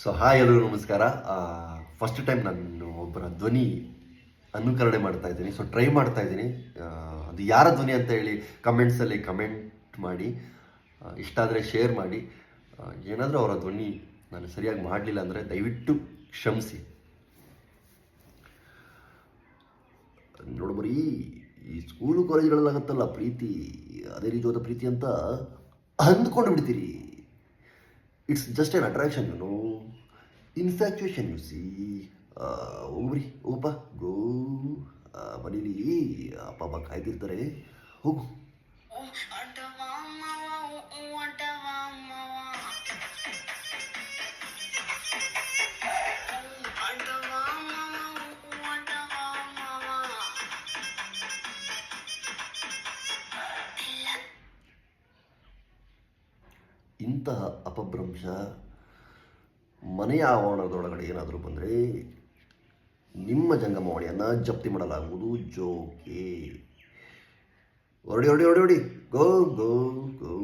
So hi ಎಲ್ಲರಿಗೂ ನಮಸ್ಕಾರ. First time ನಾನು ಒಬ್ಬರ ಧ್ವನಿ ಅನುಕರಣೆ ಮಾಡ್ತಾ ಇದ್ದೀನಿ. ಸೊ ಟ್ರೈ ಮಾಡ್ತಾ ಇದ್ದೀನಿ. ಅದು ಯಾರ ಧ್ವನಿ ಅಂತ ಹೇಳಿ ಕಮೆಂಟ್ಸಲ್ಲಿ ಕಮೆಂಟ್ ಮಾಡಿ, ಇಷ್ಟ ಆದರೆ ಶೇರ್ ಮಾಡಿ. ಏನಾದರೂ ಅವರ ಧ್ವನಿ ನಾನು ಸರಿಯಾಗಿ ಮಾಡಲಿಲ್ಲ ಅಂದರೆ ದಯವಿಟ್ಟು ಕ್ಷಮಿಸಿ. ನೋಡ್ಬರೀ ಈ ಸ್ಕೂಲು ಕಾಲೇಜ್ಗಳಲ್ಲಾಗತ್ತಲ್ಲ ಪ್ರೀತಿ, ಅದೇ ರೀತಿಯಾದ ಪ್ರೀತಿ ಅಂತ ಅಂದ್ಕೊಂಡು ಬಿಡ್ತೀರಿ. It's just an attraction, infatuation. You see, ಹೋಗ್ರಿ ಹೋಗಪ್ಪ, ಗೋ. ಮನೇಲಿ ಅಪ್ಪ ಅಮ್ಮ ಕಾಯ್ತಿರ್ತಾರೆ, ಹೋಗು. ಇಂತಹ ಅಪಭ್ರಂಶ ಮನೆಯ ಆವರಣದೊಳಗಡೆ ಏನಾದರೂ ಬಂದರೆ ನಿಮ್ಮ ಜಂಗಮವಾಣಿಯನ್ನು ಜಪ್ತಿ ಮಾಡಲಾಗುವುದು. ಜೋಕೆ. ಹೊರಡಿ ಹೊರಡಿ ಹೊರಡಿ ಹೊಡಿ, ಗೋ ಗೋ ಗೋ.